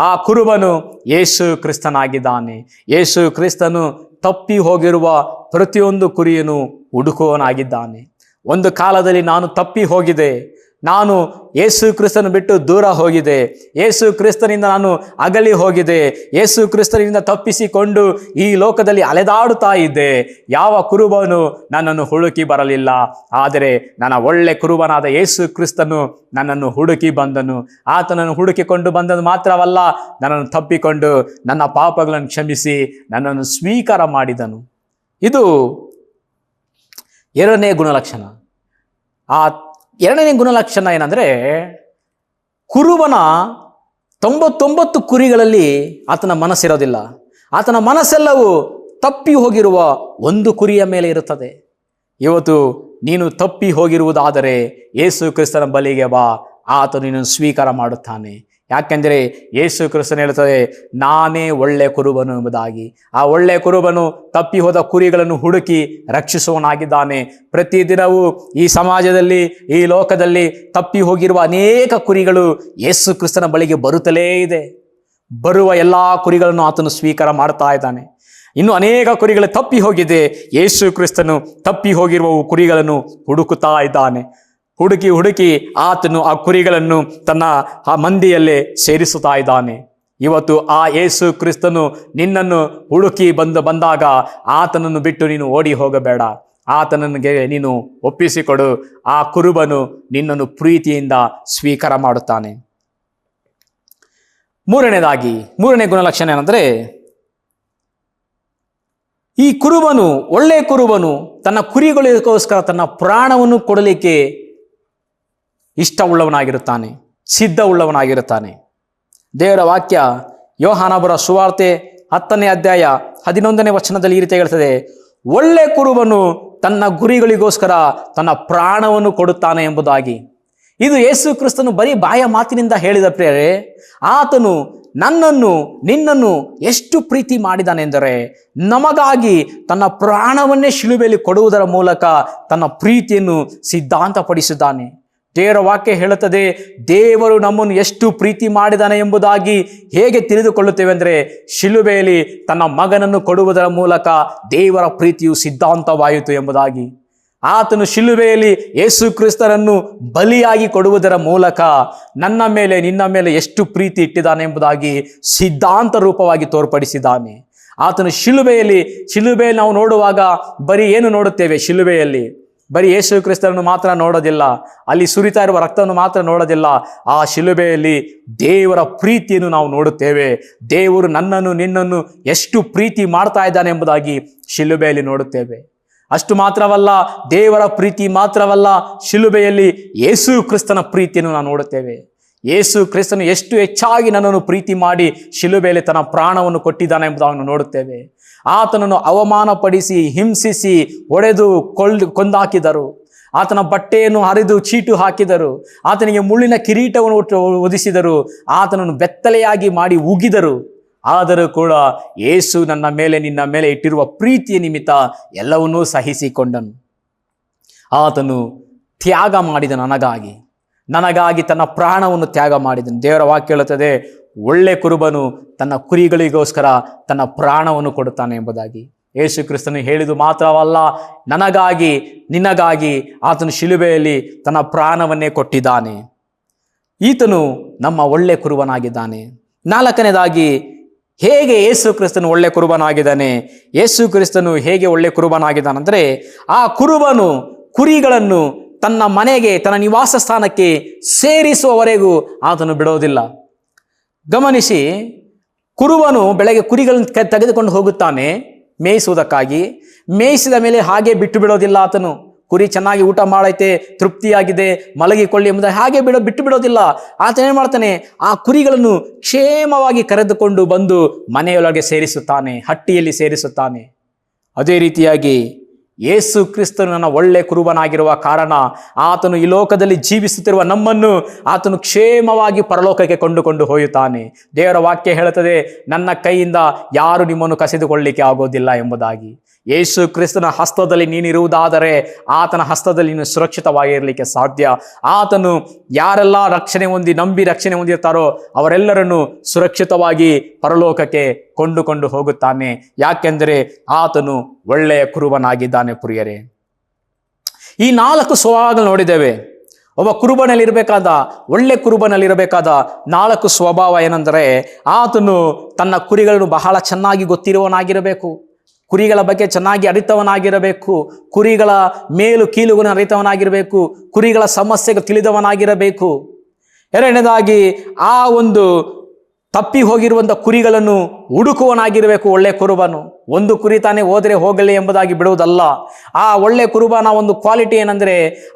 ಆ ಕುರುಬನು ಯೇಸು ಕ್ರಿಸ್ತನಾಗಿದ್ದಾನೆ. ಯೇಸು ಕ್ರಿಸ್ತನು ತಪ್ಪಿ ಹೋಗಿರುವ ಪ್ರತಿಯೊಂದು ಕುರಿಯನ್ನು ಹುಡುಕುವವನಾಗಿದ್ದಾನೆ. ಒಂದು ಕಾಲದಲ್ಲಿ ನಾನು ತಪ್ಪಿ ಹೋಗಿದೆ, ನಾನು ಯೇಸು ಕ್ರಿಸ್ತನ ಬಿಟ್ಟು ದೂರ ಹೋಗಿದೆ, ಯೇಸು ಕ್ರಿಸ್ತನಿಂದ ನಾನು ಅಗಲಿ ಹೋಗಿದೆ, ಯೇಸು ಕ್ರಿಸ್ತನಿಂದ ತಪ್ಪಿಸಿಕೊಂಡು ಈ ಲೋಕದಲ್ಲಿ ಅಲೆದಾಡುತ್ತಾ ಇದ್ದೆ. ಯಾವ ಕುರುಬನು ನನ್ನನ್ನು ಹುಡುಕಿ ಬರಲಿಲ್ಲ. ಆದರೆ ನನ್ನ ಒಳ್ಳೆ ಕುರುಬನಾದ ಯೇಸು ಕ್ರಿಸ್ತನು ನನ್ನನ್ನು ಹುಡುಕಿ ಬಂದನು. ಆತನನ್ನು ಹುಡುಕಿಕೊಂಡು ಬಂದನು ಮಾತ್ರವಲ್ಲ, ನನ್ನನ್ನು ತಪ್ಪಿಕೊಂಡು ನನ್ನ ಪಾಪಗಳನ್ನು ಕ್ಷಮಿಸಿ ನನ್ನನ್ನು ಸ್ವೀಕಾರ ಮಾಡಿದನು. ಇದು 2ನೇ ಗುಣಲಕ್ಷಣ. ಆ 2ನೇ ಗುಣಲಕ್ಷಣ ಏನಂದರೆ, ಕುರುಬನ 99 ಕುರಿಗಳಲ್ಲಿ ಆತನ ಮನಸ್ಸಿರೋದಿಲ್ಲ. ಆತನ ಮನಸ್ಸೆಲ್ಲವೂ ತಪ್ಪಿ ಹೋಗಿರುವ ಒಂದು ಕುರಿಯ ಮೇಲೆ ಇರುತ್ತದೆ. ಇವತ್ತು ನೀನು ತಪ್ಪಿ ಹೋಗಿರುವುದಾದರೆ ಯೇಸು ಕ್ರಿಸ್ತನ ಬಳಿಗೆ ಬಾ, ಆತನು ನಿನ್ನನ್ನು ಸ್ವೀಕಾರ ಮಾಡುತ್ತಾನೆ. ಯಾಕೆಂದರೆ ಯೇಸು ಕ್ರಿಸ್ತನು ಹೇಳುತ್ತದೆ, ನಾನೇ ಒಳ್ಳೆ ಕುರುಬನು ಎಂಬುದಾಗಿ. ಆ ಒಳ್ಳೆ ಕುರುಬನು ತಪ್ಪಿ ಹೋದ ಕುರಿಗಳನ್ನು ಹುಡುಕಿ ರಕ್ಷಿಸುವನಾಗಿದ್ದಾನೆ. ಪ್ರತಿದಿನವೂ ಈ ಸಮಾಜದಲ್ಲಿ, ಈ ಲೋಕದಲ್ಲಿ ತಪ್ಪಿ ಹೋಗಿರುವ ಅನೇಕ ಕುರಿಗಳು ಯೇಸು ಕ್ರಿಸ್ತನ ಬಳಿಗೆ ಬರುತ್ತಲೇ ಇದೆ. ಬರುವ ಎಲ್ಲ ಕುರಿಗಳನ್ನು ಆತನು ಸ್ವೀಕಾರ ಮಾಡ್ತಾ ಇದ್ದಾನೆ. ಇನ್ನು ಅನೇಕ ಕುರಿಗಳು ತಪ್ಪಿ ಹೋಗಿದೆ. ಯೇಸು ಕ್ರಿಸ್ತನು ತಪ್ಪಿ ಹೋಗಿರುವ ಕುರಿಗಳನ್ನು ಹುಡುಕುತ್ತಾ ಇದ್ದಾನೆ. ಹುಡುಕಿ ಆತನು ಆ ಕುರಿಗಳನ್ನು ತನ್ನ ಆ ಮಂದಿಯಲ್ಲೇ ಸೇರಿಸುತ್ತಾ ಇದ್ದಾನೆ. ಇವತ್ತು ಆ ಯೇಸು ಕ್ರಿಸ್ತನು ನಿನ್ನನ್ನು ಹುಡುಕಿ ಬಂದಾಗ ಆತನನ್ನು ಬಿಟ್ಟು ನೀನು ಓಡಿ ಹೋಗಬೇಡ. ಆತನಿಗೆ ನೀನು ಒಪ್ಪಿಸಿಕೊಡು. ಆ ಕುರುಬನು ನಿನ್ನನ್ನು ಪ್ರೀತಿಯಿಂದ ಸ್ವೀಕಾರ ಮಾಡುತ್ತಾನೆ. ಮೂರನೇ ಗುಣಲಕ್ಷಣ ಏನಂದ್ರೆ, ಈ ಕುರುಬನು, ಒಳ್ಳೆಯ ಕುರುಬನು ತನ್ನ ಕುರಿಗಳಿಗೋಸ್ಕರ ತನ್ನ ಪ್ರಾಣವನ್ನು ಕೊಡಲಿಕ್ಕೆ ಇಷ್ಟವುಳ್ಳವನಾಗಿರುತ್ತಾನೆ, ಸಿದ್ಧವುಳ್ಳವನಾಗಿರುತ್ತಾನೆ. ದೇವರ ವಾಕ್ಯ ಯೋಹಾನ ಬರೆದ ಸುವಾರ್ತೆ 10ನೇ ಅಧ್ಯಾಯ 11ನೇ ವಚನದಲ್ಲಿ ಈ ರೀತಿ ಹೇಳ್ತದೆ, ಒಳ್ಳೆ ಕುರುಬನು ತನ್ನ ಗುರಿಗಳಿಗೋಸ್ಕರ ತನ್ನ ಪ್ರಾಣವನ್ನು ಕೊಡುತ್ತಾನೆ ಎಂಬುದಾಗಿ. ಇದು ಯೇಸು ಕ್ರಿಸ್ತನು ಬರೀ ಬಾಯ ಮಾತಿನಿಂದ ಹೇಳಿದ ಪ್ರಿಯರೇ, ಆತನು ನನ್ನನ್ನು ನಿನ್ನನ್ನು ಎಷ್ಟು ಪ್ರೀತಿ ಮಾಡಿದಾನೆಂದರೆ ನಮಗಾಗಿ ತನ್ನ ಪ್ರಾಣವನ್ನೇ ಶಿಲುಬೆಯಲ್ಲಿ ಕೊಡುವುದರ ಮೂಲಕ ತನ್ನ ಪ್ರೀತಿಯನ್ನು ಸಿದ್ಧಾಂತಪಡಿಸಿದ್ದಾನೆ. ದೇವರ ವಾಕ್ಯ ಹೇಳುತ್ತದೆ, ದೇವರು ನಮ್ಮನ್ನು ಎಷ್ಟು ಪ್ರೀತಿ ಮಾಡಿದಾನೆ ಎಂಬುದಾಗಿ ಹೇಗೆ ತಿಳಿದುಕೊಳ್ಳುತ್ತೇವೆ ಅಂದರೆ, ಶಿಲುಬೆಯಲ್ಲಿ ತನ್ನ ಮಗನನ್ನು ಕೊಡುವುದರ ಮೂಲಕ ದೇವರ ಪ್ರೀತಿಯು ಸಿದ್ಧಾಂತವಾಯಿತು ಎಂಬುದಾಗಿ. ಆತನು ಶಿಲುಬೆಯಲ್ಲಿ ಯೇಸು ಕ್ರಿಸ್ತನನ್ನು ಬಲಿಯಾಗಿ ಕೊಡುವುದರ ಮೂಲಕ ನನ್ನ ಮೇಲೆ ನಿನ್ನ ಮೇಲೆ ಎಷ್ಟು ಪ್ರೀತಿ ಇಟ್ಟಿದ್ದಾನೆ ಎಂಬುದಾಗಿ ಸಿದ್ಧಾಂತ ರೂಪವಾಗಿ ತೋರ್ಪಡಿಸಿದ್ದಾನೆ. ಆತನು ಶಿಲುಬೆಯಲ್ಲಿ ನಾವು ನೋಡುವಾಗ ಬರೀ ಏನು ನೋಡುತ್ತೇವೆ? ಶಿಲುಬೆಯಲ್ಲಿ ಬರೀ ಯೇಸು ಕ್ರಿಸ್ತನನ್ನು ಮಾತ್ರ ನೋಡೋದಿಲ್ಲ, ಅಲ್ಲಿ ಸುರಿತಾ ಇರುವ ರಕ್ತವನ್ನು ಮಾತ್ರ ನೋಡೋದಿಲ್ಲ. ಆ ಶಿಲುಬೆಯಲ್ಲಿ ದೇವರ ಪ್ರೀತಿಯನ್ನು ನಾವು ನೋಡುತ್ತೇವೆ. ದೇವರು ನನ್ನನ್ನು ನಿನ್ನನ್ನು ಎಷ್ಟು ಪ್ರೀತಿ ಮಾಡ್ತಾ ಇದ್ದಾನೆ ಎಂಬುದಾಗಿ ಶಿಲುಬೆಯಲ್ಲಿ ನೋಡುತ್ತೇವೆ. ಅಷ್ಟು ಮಾತ್ರವಲ್ಲ, ದೇವರ ಪ್ರೀತಿ ಮಾತ್ರವಲ್ಲ, ಶಿಲುಬೆಯಲ್ಲಿ ಯೇಸು ಕ್ರಿಸ್ತನ ಪ್ರೀತಿಯನ್ನು ನಾವು ನೋಡುತ್ತೇವೆ. ಯೇಸು ಕ್ರಿಸ್ತನು ಎಷ್ಟು ಹೆಚ್ಚಾಗಿ ನನ್ನನ್ನು ಪ್ರೀತಿ ಮಾಡಿ ಶಿಲುಬೆಯಲ್ಲಿ ತನ್ನ ಪ್ರಾಣವನ್ನು ಕೊಟ್ಟಿದ್ದಾನೆ ಎಂಬುದನ್ನು ನೋಡುತ್ತೇವೆ. ಆತನನ್ನು ಅವಮಾನಪಡಿಸಿ, ಹಿಂಸಿಸಿ, ಹೊಡೆದು ಕೊಂದಾಕಿದರು. ಆತನ ಬಟ್ಟೆಯನ್ನು ಹರಿದು ಚೀಟು ಹಾಕಿದರು. ಆತನಿಗೆ ಮುಳ್ಳಿನ ಕಿರೀಟವನ್ನು ಹೊದಿಸಿದರು. ಆತನನ್ನು ಬೆತ್ತಲೆಯಾಗಿ ಮಾಡಿ ಉಗಿದರು. ಆದರೂ ಕೂಡ ಯೇಸು ನನ್ನ ಮೇಲೆ ನಿನ್ನ ಮೇಲೆ ಇಟ್ಟಿರುವ ಪ್ರೀತಿಯ ನಿಮಿತ್ತ ಎಲ್ಲವನ್ನೂ ಸಹಿಸಿಕೊಂಡನು. ಆತನು ತ್ಯಾಗ ಮಾಡಿದ ನನಗಾಗಿ ತನ್ನ ಪ್ರಾಣವನ್ನು ತ್ಯಾಗ ಮಾಡಿದನು. ದೇವರ ವಾಕ್ಯ ಹೇಳುತ್ತದೆ, ಒಳ್ಳೆ ಕುರುಬನು ತನ್ನ ಕುರಿಗಳಿಗೋಸ್ಕರ ತನ್ನ ಪ್ರಾಣವನ್ನು ಕೊಡುತ್ತಾನೆ ಎಂಬುದಾಗಿ. ಯೇಸು ಕ್ರಿಸ್ತನು ಹೇಳಿದು ಮಾತ್ರವಲ್ಲ, ನನಗಾಗಿ ನಿನಗಾಗಿ ಆತನು ಶಿಲುಬೆಯಲ್ಲಿ ತನ್ನ ಪ್ರಾಣವನ್ನೇ ಕೊಟ್ಟಿದ್ದಾನೆ. ಈತನು ನಮ್ಮ ಒಳ್ಳೆ ಕುರುಬನಾಗಿದ್ದಾನೆ. 4ನೇದಾಗಿ, ಹೇಗೆ ಯೇಸು ಕ್ರಿಸ್ತನು ಒಳ್ಳೆ ಕುರುಬನಾಗಿದ್ದಾನೆ? ಯೇಸು ಕ್ರಿಸ್ತನು ಹೇಗೆ ಒಳ್ಳೆ ಕುರುಬನಾಗಿದ್ದಾನಂದರೆ, ಆ ಕುರುಬನು ಕುರಿಗಳನ್ನು ತನ್ನ ಮನೆಗೆ, ತನ್ನ ನಿವಾಸ ಸ್ಥಾನಕ್ಕೆ ಸೇರಿಸುವವರೆಗೂ ಆತನು ಬಿಡೋದಿಲ್ಲ. ಗಮನಿಸಿ, ಕುರುಬನು ಬೆಳಗ್ಗೆ ಕುರಿಗಳನ್ನು ತೆಗೆದುಕೊಂಡು ಹೋಗುತ್ತಾನೆ ಮೇಯಿಸುವುದಕ್ಕಾಗಿ. ಮೇಯಿಸಿದ ಮೇಲೆ ಹಾಗೆ ಬಿಟ್ಟು ಬಿಡೋದಿಲ್ಲ ಆತನು. ಕುರಿ ಚೆನ್ನಾಗಿ ಊಟ ಮಾಡೈತೆ, ತೃಪ್ತಿಯಾಗಿದೆ, ಮಲಗಿಕೊಳ್ಳಿ ಎಂಬುದಾಗಿ ಹಾಗೆ ಬಿಟ್ಟು ಬಿಡೋದಿಲ್ಲ. ಆತ ಏನು ಮಾಡ್ತಾನೆ? ಆ ಕುರಿಗಳನ್ನು ಕ್ಷೇಮವಾಗಿ ಕರೆದುಕೊಂಡು ಬಂದು ಮನೆಯೊಳಗೆ ಸೇರಿಸುತ್ತಾನೆ, ಹಟ್ಟಿಯಲ್ಲಿ ಸೇರಿಸುತ್ತಾನೆ. ಅದೇ ರೀತಿಯಾಗಿ ಯೇಸು ಕ್ರಿಸ್ತನು ನನ್ನ ಒಳ್ಳೆ ಕುರುಬನಾಗಿರುವ ಕಾರಣ ಆತನು ಈ ಲೋಕದಲ್ಲಿ ಜೀವಿಸುತ್ತಿರುವ ನಮ್ಮನ್ನು ಆತನು ಕ್ಷೇಮವಾಗಿ ಪರಲೋಕಕ್ಕೆ ಕೊಂಡುಕೊಂಡು ಹೋಗುತ್ತಾನೆ. ದೇವರ ವಾಕ್ಯ ಹೇಳುತ್ತದೆ, ನನ್ನ ಕೈಯಿಂದ ಯಾರು ನಿಮ್ಮನ್ನು ಕಸಿದುಕೊಳ್ಳಲಿಕ್ಕೆ ಆಗೋದಿಲ್ಲ ಎಂಬುದಾಗಿ. ಯೇಸು ಕ್ರಿಸ್ತನ ಹಸ್ತದಲ್ಲಿ ನೀನಿರುವುದಾದರೆ ಆತನ ಹಸ್ತದಲ್ಲಿ ನೀನು ಸುರಕ್ಷಿತವಾಗಿರಲಿಕ್ಕೆ ಸಾಧ್ಯ. ಆತನು ಯಾರೆಲ್ಲ ನಂಬಿ ರಕ್ಷಣೆ ಹೊಂದಿರ್ತಾರೋ ಅವರೆಲ್ಲರನ್ನು ಸುರಕ್ಷಿತವಾಗಿ ಪರಲೋಕಕ್ಕೆ ಕೊಂಡುಕೊಂಡು ಹೋಗುತ್ತಾನೆ. ಯಾಕೆಂದರೆ ಆತನು ಒಳ್ಳೆಯ ಕುರುಬನಾಗಿದ್ದಾನೆ. ಪ್ರಿಯರೇ, ಈ 4 ಸ್ವಭಾವಗಳು ನೋಡಿದ್ದೇವೆ. ಒಬ್ಬ ಒಳ್ಳೆ ಕುರುಬನಲ್ಲಿರಬೇಕಾದ 4 ಸ್ವಭಾವ ಏನೆಂದರೆ, ಆತನು ತನ್ನ ಕುರಿಗಳನ್ನು ಬಹಳ ಚೆನ್ನಾಗಿ ಗೊತ್ತಿರುವವನಾಗಿರಬೇಕು. ಕುರಿಗಳ ಬಗ್ಗೆ ಚೆನ್ನಾಗಿ ಅರಿತವನಾಗಿರಬೇಕು. ಕುರಿಗಳ ಮೇಲು ಕೀಲುಗಳನ್ನು ಅರಿತವನಾಗಿರಬೇಕು. ಕುರಿಗಳ ಸಮಸ್ಯೆಗೆ ತಿಳಿದವನಾಗಿರಬೇಕು. 2ನೇದಾಗಿ, ಆ ಒಂದು ತಪ್ಪಿ ಹೋಗಿರುವಂಥ ಕುರಿಗಳನ್ನು ಹುಡುಕುವನಾಗಿರಬೇಕು ಒಳ್ಳೆ ಕುರುಬನು. ಒಂದು ಕುರಿ ತಾನೇ ಹೋದರೆ ಹೋಗಲಿ ಎಂಬುದಾಗಿ ಬಿಡುವುದಲ್ಲ. ಆ ಒಳ್ಳೆ ಕುರುಬನ ಒಂದು ಕ್ವಾಲಿಟಿ ಏನಂದರೆ,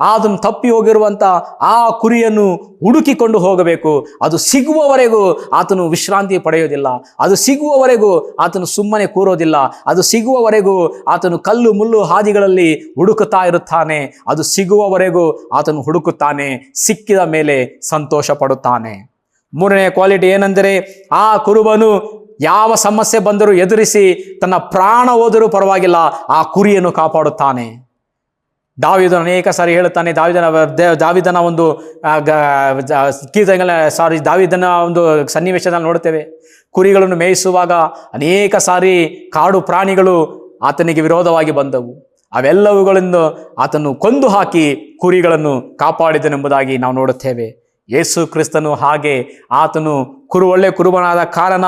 ಅದನ್ನು ತಪ್ಪಿ ಹೋಗಿರುವಂಥ ಆ ಕುರಿಯನ್ನು ಹುಡುಕಿಕೊಂಡು ಹೋಗಬೇಕು. ಅದು ಸಿಗುವವರೆಗೂ ಆತನು ವಿಶ್ರಾಂತಿ ಪಡೆಯೋದಿಲ್ಲ. ಅದು ಸಿಗುವವರೆಗೂ ಆತನು ಸುಮ್ಮನೆ ಕೂರೋದಿಲ್ಲ. ಅದು ಸಿಗುವವರೆಗೂ ಆತನು ಕಲ್ಲು ಮುಳ್ಳು ಹಾದಿಗಳಲ್ಲಿ ಹುಡುಕುತ್ತಾ ಇರುತ್ತಾನೆ. ಅದು ಸಿಗುವವರೆಗೂ ಆತನು ಹುಡುಕುತ್ತಾನೆ. ಸಿಕ್ಕಿದ ಮೇಲೆ ಸಂತೋಷ ಪಡುತ್ತಾನೆ. ಮೂರನೇ ಕ್ವಾಲಿಟಿ ಏನೆಂದರೆ ಆ ಕುರುಬನು ಯಾವ ಸಮಸ್ಯೆ ಬಂದರೂ ಎದುರಿಸಿ ತನ್ನ ಪ್ರಾಣ ಹೋದರೂ ಪರವಾಗಿಲ್ಲ ಆ ಕುರಿಯನ್ನು ಕಾಪಾಡುತ್ತಾನೆ. ದಾವೀದನು ಅನೇಕ ಸಾರಿ ಹೇಳುತ್ತಾನೆ, ದಾವೀದನ ಒಂದು ದಾವೀದನ ಒಂದು ಸನ್ನಿವೇಶದಲ್ಲಿ ನೋಡ್ತೇವೆ. ಕುರಿಗಳನ್ನು ಮೇಯಿಸುವಾಗ ಅನೇಕ ಸಾರಿ ಕಾಡು ಪ್ರಾಣಿಗಳು ಆತನಿಗೆ ವಿರೋಧವಾಗಿ ಬಂದವು. ಅವೆಲ್ಲವುಗಳನ್ನು ಆತನು ಕೊಂದು ಹಾಕಿ ಕುರಿಗಳನ್ನು ಕಾಪಾಡಿದನೆಂಬುದಾಗಿ ನಾವು ನೋಡುತ್ತೇವೆ. ಯೇಸು ಕ್ರಿಸ್ತನು ಹಾಗೆ ಆತನು ಒಳ್ಳೆ ಕುರುಬನಾದ ಕಾರಣ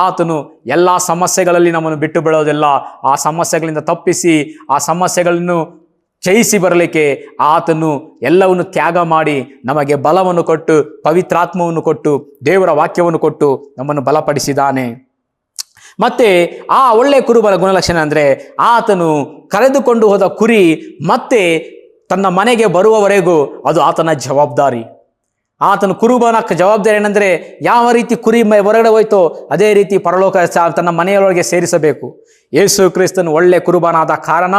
ಆತನು ಎಲ್ಲ ಸಮಸ್ಯೆಗಳಲ್ಲಿ ನಮ್ಮನ್ನು ಬಿಟ್ಟು ಬಿಡೋದಿಲ್ಲ. ಆ ಸಮಸ್ಯೆಗಳಿಂದ ತಪ್ಪಿಸಿ ಆ ಸಮಸ್ಯೆಗಳನ್ನು ಜಯಿಸಿ ಬರಲಿಕ್ಕೆ ಆತನು ಎಲ್ಲವನ್ನು ತ್ಯಾಗ ಮಾಡಿ ನಮಗೆ ಬಲವನ್ನು ಕೊಟ್ಟು, ಪವಿತ್ರಾತ್ಮವನ್ನು ಕೊಟ್ಟು, ದೇವರ ವಾಕ್ಯವನ್ನು ಕೊಟ್ಟು ನಮ್ಮನ್ನು ಬಲಪಡಿಸಿದ್ದಾನೆ. ಮತ್ತೆ ಆ ಒಳ್ಳೆ ಕುರುಬನ ಗುಣಲಕ್ಷಣ ಅಂದರೆ ಆತನು ಕರೆದುಕೊಂಡು ಹೋದ ಕುರಿ ಮತ್ತೆ ತನ್ನ ಮನೆಗೆ ಬರುವವರೆಗೂ ಅದು ಆತನ ಜವಾಬ್ದಾರಿ. ಆತನು ಕುರುಬನ ಜವಾಬ್ದಾರಿ ಏನಂದರೆ ಯಾವ ರೀತಿ ಕುರಿ ಹೊರಗಡೆ ಹೋಯ್ತೋ ಅದೇ ರೀತಿ ಪರಲೋಕ ತನ್ನ ಮನೆಯೊಳಗೆ ಸೇರಿಸಬೇಕು. ಯೇಸು ಕ್ರಿಸ್ತನು ಒಳ್ಳೆ ಕುರುಬನಾದ ಕಾರಣ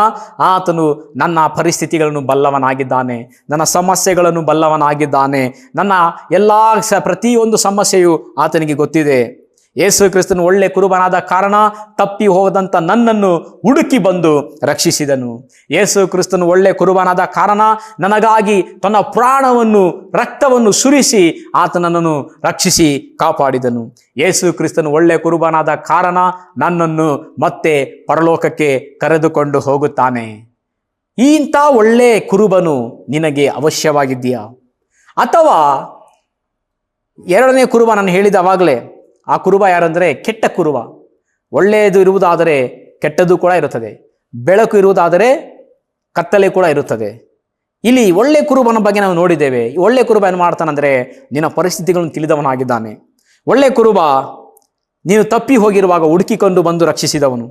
ಆತನು ನನ್ನ ಪರಿಸ್ಥಿತಿಗಳನ್ನು ಬಲ್ಲವನಾಗಿದ್ದಾನೆ, ನನ್ನ ಸಮಸ್ಯೆಗಳನ್ನು ಬಲ್ಲವನಾಗಿದ್ದಾನೆ. ನನ್ನ ಎಲ್ಲ ಪ್ರತಿಯೊಂದು ಸಮಸ್ಯೆಯು ಆತನಿಗೆ ಗೊತ್ತಿದೆ. ಯೇಸು ಕ್ರಿಸ್ತನು ಒಳ್ಳೆ ಕುರುಬನಾದ ಕಾರಣ ತಪ್ಪಿ ಹೋದಂಥ ನನ್ನನ್ನು ಹುಡುಕಿ ಬಂದು ರಕ್ಷಿಸಿದನು. ಯೇಸು ಕ್ರಿಸ್ತನು ಒಳ್ಳೆ ಕುರುಬನಾದ ಕಾರಣ ನನಗಾಗಿ ತನ್ನ ಪ್ರಾಣವನ್ನು, ರಕ್ತವನ್ನು ಸುರಿಸಿ ಆತನನ್ನು ರಕ್ಷಿಸಿ ಕಾಪಾಡಿದನು. ಯೇಸು ಕ್ರಿಸ್ತನು ಒಳ್ಳೆ ಕುರುಬನಾದ ಕಾರಣ ನನ್ನನ್ನು ಮತ್ತೆ ಪರಲೋಕಕ್ಕೆ ಕರೆದುಕೊಂಡು ಹೋಗುತ್ತಾನೆ. ಇಂಥ ಒಳ್ಳೆ ಕುರುಬನು ನಿನಗೆ ಅವಶ್ಯವಾಗಿದೆಯಾ? ಅಥವಾ ಎರಡನೇ ಕುರುಬ ನಾನು ಹೇಳಿದವಾಗಲೇ ಆ ಕುರುಬ ಯಾರಂದರೆ ಕೆಟ್ಟ ಕುರುಬ. ಒಳ್ಳೆಯದು ಇರುವುದಾದರೆ ಕೆಟ್ಟದ್ದು ಕೂಡ ಇರುತ್ತದೆ, ಬೆಳಕು ಇರುವುದಾದರೆ ಕತ್ತಲೆ ಕೂಡ ಇರುತ್ತದೆ. ಇಲ್ಲಿ ಒಳ್ಳೆ ಕುರುಬನ ಬಗ್ಗೆ ನಾವು ನೋಡಿದ್ದೇವೆ. ಒಳ್ಳೆ ಕುರುಬ ಏನು ಮಾಡ್ತಾನಂದರೆ ನಿನ್ನ ಪರಿಸ್ಥಿತಿಗಳನ್ನು ತಿಳಿದವನಾಗಿದ್ದಾನೆ. ಒಳ್ಳೆ ಕುರುಬ ನೀನು ತಪ್ಪಿ ಹೋಗಿರುವಾಗ ಹುಡುಕಿಕೊಂಡು ಬಂದು ರಕ್ಷಿಸಿದವನು.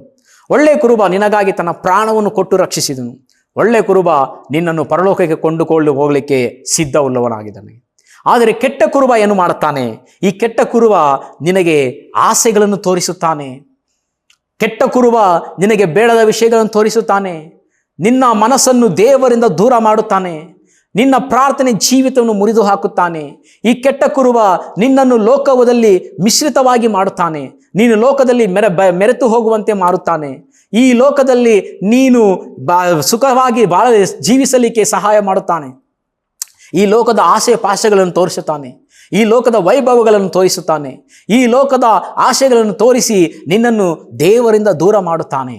ಒಳ್ಳೆ ಕುರುಬ ನಿನಗಾಗಿ ತನ್ನ ಪ್ರಾಣವನ್ನು ಕೊಟ್ಟು ರಕ್ಷಿಸಿದನು. ಒಳ್ಳೆ ಕುರುಬ ನಿನ್ನನ್ನು ಪರಲೋಕಕ್ಕೆ ಕೊಂಡುಕೊಂಡು ಹೋಗಲಿಕ್ಕೆ ಸಿದ್ಧವುಳ್ಳವನಾಗಿದ್ದಾನೆ. ಆದರೆ ಕೆಟ್ಟ ಕುರುಬ ಏನು ಮಾಡುತ್ತಾನೆ? ಈ ಕೆಟ್ಟ ಕುರುಬ ನಿನಗೆ ಆಸೆಗಳನ್ನು ತೋರಿಸುತ್ತಾನೆ. ಕೆಟ್ಟ ಕುರುಬ ನಿನಗೆ ಬೇಡದ ವಿಷಯಗಳನ್ನು ತೋರಿಸುತ್ತಾನೆ. ನಿನ್ನ ಮನಸ್ಸನ್ನು ದೇವರಿಂದ ದೂರ ಮಾಡುತ್ತಾನೆ. ನಿನ್ನ ಪ್ರಾರ್ಥನೆ ಜೀವಿತವನ್ನು ಮುರಿದು ಹಾಕುತ್ತಾನೆ. ಈ ಕೆಟ್ಟ ಕುರುಬ ನಿನ್ನನ್ನು ಲೋಕದಲ್ಲಿ ಮಿಶ್ರಿತವಾಗಿ ಮಾಡುತ್ತಾನೆ. ನೀನು ಲೋಕದಲ್ಲಿ ಮೆರೆತು ಹೋಗುವಂತೆ ಮಾಡುತ್ತಾನೆ. ಈ ಲೋಕದಲ್ಲಿ ನೀನು ಸುಖವಾಗಿ ಜೀವಿಸಲಿಕ್ಕೆ ಸಹಾಯ ಮಾಡುತ್ತಾನೆ. ಈ ಲೋಕದ ಆಸೆ ಪಾಶಗಳನ್ನು ತೋರಿಸುತ್ತಾನೆ. ಈ ಲೋಕದ ವೈಭವಗಳನ್ನು ತೋರಿಸುತ್ತಾನೆ. ಈ ಲೋಕದ ಆಶೆಗಳನ್ನು ತೋರಿಸಿ ನಿನ್ನನ್ನು ದೇವರಿಂದ ದೂರ ಮಾಡುತ್ತಾನೆ.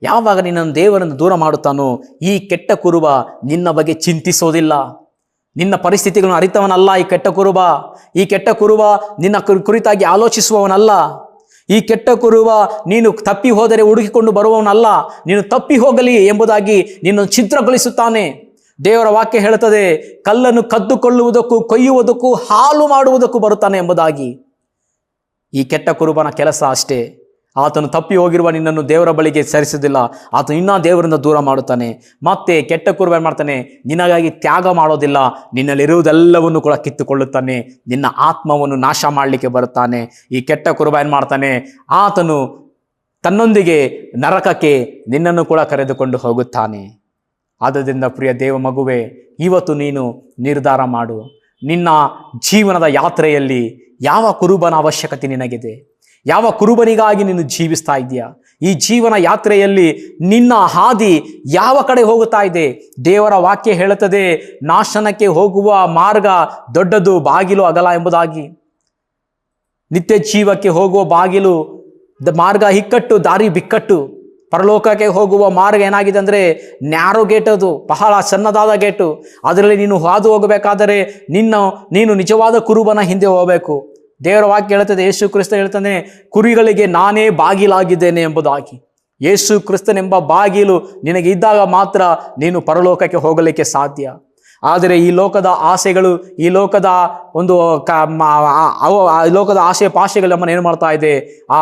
ಯಾವಾಗ ನಿನ್ನನ್ನು ದೇವರಿಂದ ದೂರ ಮಾಡುತ್ತಾನೋ ಈ ಕೆಟ್ಟ ಕುರುಬ ನಿನ್ನ ಬಗ್ಗೆ ಚಿಂತಿಸೋದಿಲ್ಲ. ನಿನ್ನ ಪರಿಸ್ಥಿತಿಗಳನ್ನು ಅರಿತವನಲ್ಲ ಈ ಕೆಟ್ಟ ಕುರುಬ. ಈ ಕೆಟ್ಟ ಕುರುಬ ನಿನ್ನ ಕುರಿತಾಗಿ ಆಲೋಚಿಸುವವನಲ್ಲ. ಈ ಕೆಟ್ಟ ಕುರುಬ ನೀನು ತಪ್ಪಿ ಹೋದರೆ ಹುಡುಕಿಕೊಂಡು ಬರುವವನಲ್ಲ. ನೀನು ತಪ್ಪಿ ಹೋಗಲಿ ಎಂಬುದಾಗಿ ನಿನ್ನನ್ನು ಛಿದ್ರಗೊಳಿಸುತ್ತಾನೆ. ದೇವರ ವಾಕ್ಯ ಹೇಳುತ್ತದೆ, ಕಲ್ಲನ್ನು ಕದ್ದುಕೊಳ್ಳುವುದಕ್ಕೂ ಕೊಯ್ಯುವುದಕ್ಕೂ ಹಾಲು ಮಾಡುವುದಕ್ಕೂ ಬರುತ್ತಾನೆ ಎಂಬುದಾಗಿ. ಈ ಕೆಟ್ಟ ಕುರುಬನ ಕೆಲಸ ಅಷ್ಟೇ. ಆತನು ತಪ್ಪಿ ಹೋಗಿರುವ ನಿನ್ನನ್ನು ದೇವರ ಬಳಿಗೆ ಸೇರಿಸುವುದಿಲ್ಲ. ಆತನು ಇನ್ನೂ ದೇವರಿಂದ ದೂರ ಮಾಡುತ್ತಾನೆ. ಮತ್ತೆ ಕೆಟ್ಟ ಕುರುಬ ಏನು ಮಾಡ್ತಾನೆ? ನಿನಗಾಗಿ ತ್ಯಾಗ ಮಾಡೋದಿಲ್ಲ. ನಿನ್ನಲ್ಲಿರುವುದೆಲ್ಲವನ್ನು ಕೂಡ ಕಿತ್ತುಕೊಳ್ಳುತ್ತಾನೆ. ನಿನ್ನ ಆತ್ಮವನ್ನು ನಾಶ ಮಾಡಲಿಕ್ಕೆ ಬರುತ್ತಾನೆ. ಈ ಕೆಟ್ಟ ಕುರುಬ ಏನು ಮಾಡ್ತಾನೆ? ಆತನು ತನ್ನೊಂದಿಗೆ ನರಕಕ್ಕೆ ನಿನ್ನನ್ನು ಕೂಡ ಕರೆದುಕೊಂಡು ಹೋಗುತ್ತಾನೆ. ಆದ್ದರಿಂದ ಪ್ರಿಯ ದೇವ ಮಗುವೆ, ಇವತ್ತು ನೀನು ನಿರ್ಧಾರ ಮಾಡು. ನಿನ್ನ ಜೀವನದ ಯಾತ್ರೆಯಲ್ಲಿ ಯಾವ ಕುರುಬನ ಅವಶ್ಯಕತೆ ನಿನಗಿದೆ? ಯಾವ ಕುರುಬನಿಗಾಗಿ ನೀನು ಜೀವಿಸ್ತಾ ಇದೆಯಾ? ಈ ಜೀವನ ಯಾತ್ರೆಯಲ್ಲಿ ನಿನ್ನ ಹಾದಿ ಯಾವ ಕಡೆ ಹೋಗುತ್ತಾ ಇದೆ? ದೇವರ ವಾಕ್ಯ ಹೇಳುತ್ತದೆ, ನಾಶನಕ್ಕೆ ಹೋಗುವ ಮಾರ್ಗ ದೊಡ್ಡದು, ಬಾಗಿಲು ಅಗಲ ಎಂಬುದಾಗಿ. ನಿತ್ಯ ಜೀವಕ್ಕೆ ಹೋಗುವ ಬಾಗಿಲು ಮಾರ್ಗ ಇಕ್ಕಟ್ಟು, ದಾರಿ ಬಿಕ್ಕಟ್ಟು. ಪರಲೋಕಕ್ಕೆ ಹೋಗುವ ಮಾರ್ಗ ಏನಾಗಿದೆ ಅಂದರೆ ನ್ಯಾರೋ ಗೇಟ್, ಅದು ಬಹಳ ಸಣ್ಣದಾದ ಗೇಟು. ಅದರಲ್ಲಿ ನೀನು ಹಾದು ಹೋಗಬೇಕಾದರೆ ನೀನು ನಿಜವಾದ ಕುರುಬನ ಹಿಂದೆ ಹೋಗಬೇಕು. ದೇವರ ವಾಕ್ಯ ಹೇಳ್ತದೆ, ಯೇಸು ಕ್ರಿಸ್ತ ಹೇಳ್ತಾನೆ, ಕುರಿಗಳಿಗೆ ನಾನೇ ಬಾಗಿಲಾಗಿದ್ದೇನೆ ಎಂಬುದಾಗಿ. ಯೇಸು ಕ್ರಿಸ್ತನೆಂಬ ಬಾಗಿಲು ನಿನಗೆ ಇದ್ದಾಗ ಮಾತ್ರ ನೀನು ಪರಲೋಕಕ್ಕೆ ಹೋಗಲಿಕ್ಕೆ ಸಾಧ್ಯ. ಆದರೆ ಈ ಲೋಕದ ಆಸೆಗಳು, ಈ ಲೋಕದ ಒಂದು ಲೋಕದ ಆಸೆ ಪಾಶೆಗಳು ನಮ್ಮನ್ನು ಏನು ಮಾಡ್ತಾ ಇದೆ? ಆ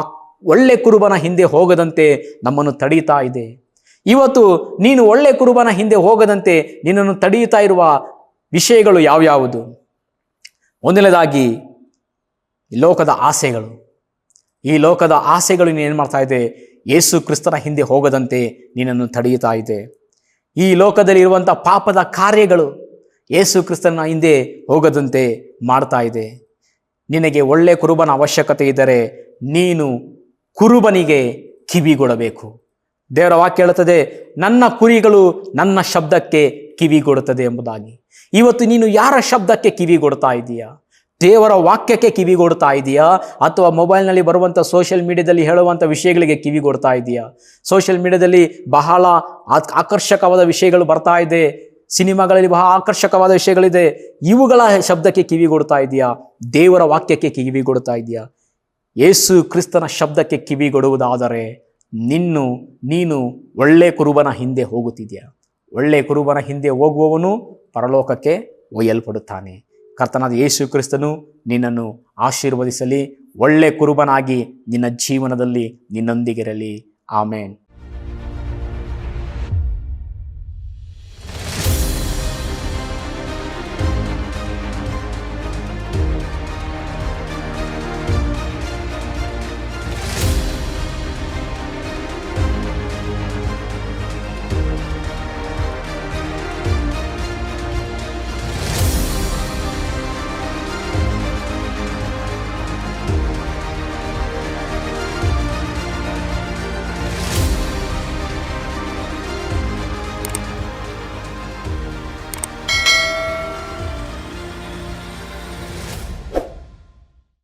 ಒಳ್ಳೆ ಕುರುಬನ ಹಿಂದೆ ಹೋಗದಂತೆ ನಮ್ಮನ್ನು ತಡೀತಾ ಇದೆ. ಇವತ್ತು ನೀನು ಒಳ್ಳೆ ಕುರುಬನ ಹಿಂದೆ ಹೋಗದಂತೆ ನಿನ್ನನ್ನು ತಡೆಯುತ್ತಾ ಇರುವ ವಿಷಯಗಳು ಯಾವ್ಯಾವುದು? ಒಂದನೇದಾಗಿ ಲೋಕದ ಆಸೆಗಳು. ಈ ಲೋಕದ ಆಸೆಗಳು ನೀನು ಏನು ಮಾಡ್ತಾ ಇದೆ? ಯೇಸು ಕ್ರಿಸ್ತನ ಹಿಂದೆ ಹೋಗದಂತೆ ನಿನ್ನನ್ನು ತಡೆಯುತ್ತಾ ಇದೆ. ಈ ಲೋಕದಲ್ಲಿ ಇರುವಂಥ ಪಾಪದ ಕಾರ್ಯಗಳು ಯೇಸು ಕ್ರಿಸ್ತನ ಹಿಂದೆ ಹೋಗದಂತೆ ಮಾಡ್ತಾ ಇದೆ. ನಿನಗೆ ಒಳ್ಳೆ ಕುರುಬನ ಅವಶ್ಯಕತೆ ಇದ್ದರೆ ನೀನು ಕುರುಬನಿಗೆ ಕಿವಿಗೊಡಬೇಕು. ದೇವರ ವಾಕ್ಯ ಹೇಳುತ್ತದೆ, ನನ್ನ ಕುರಿಗಳು ನನ್ನ ಶಬ್ದಕ್ಕೆ ಕಿವಿಗೊಡುತ್ತದೆ ಎಂಬುದಾಗಿ. ಇವತ್ತು ನೀನು ಯಾರ ಶಬ್ದಕ್ಕೆ ಕಿವಿಗೊಡ್ತಾ ಇದೀಯಾ? ದೇವರ ವಾಕ್ಯಕ್ಕೆ ಕಿವಿಗೊಡ್ತಾ ಇದೆಯಾ, ಅಥವಾ ಮೊಬೈಲ್ನಲ್ಲಿ ಬರುವಂಥ ಸೋಷಿಯಲ್ ಮೀಡಿಯಾದಲ್ಲಿ ಹೇಳುವಂಥ ವಿಷಯಗಳಿಗೆ ಕಿವಿಗೊಡ್ತಾ ಇದೆಯಾ? ಸೋಷಿಯಲ್ ಮೀಡಿಯಾದಲ್ಲಿ ಬಹಳ ಆಕರ್ಷಕವಾದ ವಿಷಯಗಳು ಬರ್ತಾ ಇದೆ, ಸಿನಿಮಾಗಳಲ್ಲಿ ಬಹಳ ಆಕರ್ಷಕವಾದ ವಿಷಯಗಳಿದೆ. ಇವುಗಳ ಶಬ್ದಕ್ಕೆ ಕಿವಿಗೊಡ್ತಾ ಇದೆಯಾ? ದೇವರ ವಾಕ್ಯಕ್ಕೆ ಕಿವಿಗೊಡ್ತಾ ಇದೆಯಾ? ಯೇಸು ಕ್ರಿಸ್ತನ ಶಬ್ದಕ್ಕೆ ಕಿವಿಗೊಡುವುದಾದರೆ ನೀನು ಒಳ್ಳೆ ಕುರುಬನ ಹಿಂದೆ ಹೋಗುತ್ತಿದೆಯಾ? ಒಳ್ಳೆ ಕುರುಬನ ಹಿಂದೆ ಹೋಗುವವನು ಪರಲೋಕಕ್ಕೆ ಒಯ್ಯಲ್ಪಡುತ್ತಾನೆ. ಕರ್ತನಾದ ಯೇಸು ಕ್ರಿಸ್ತನು ನಿನ್ನನ್ನು ಆಶೀರ್ವದಿಸಲಿ. ಒಳ್ಳೆ ಕುರುಬನಾಗಿ ನಿನ್ನ ಜೀವನದಲ್ಲಿ ನಿನ್ನೊಂದಿಗಿರಲಿ. ಆಮೇನ್.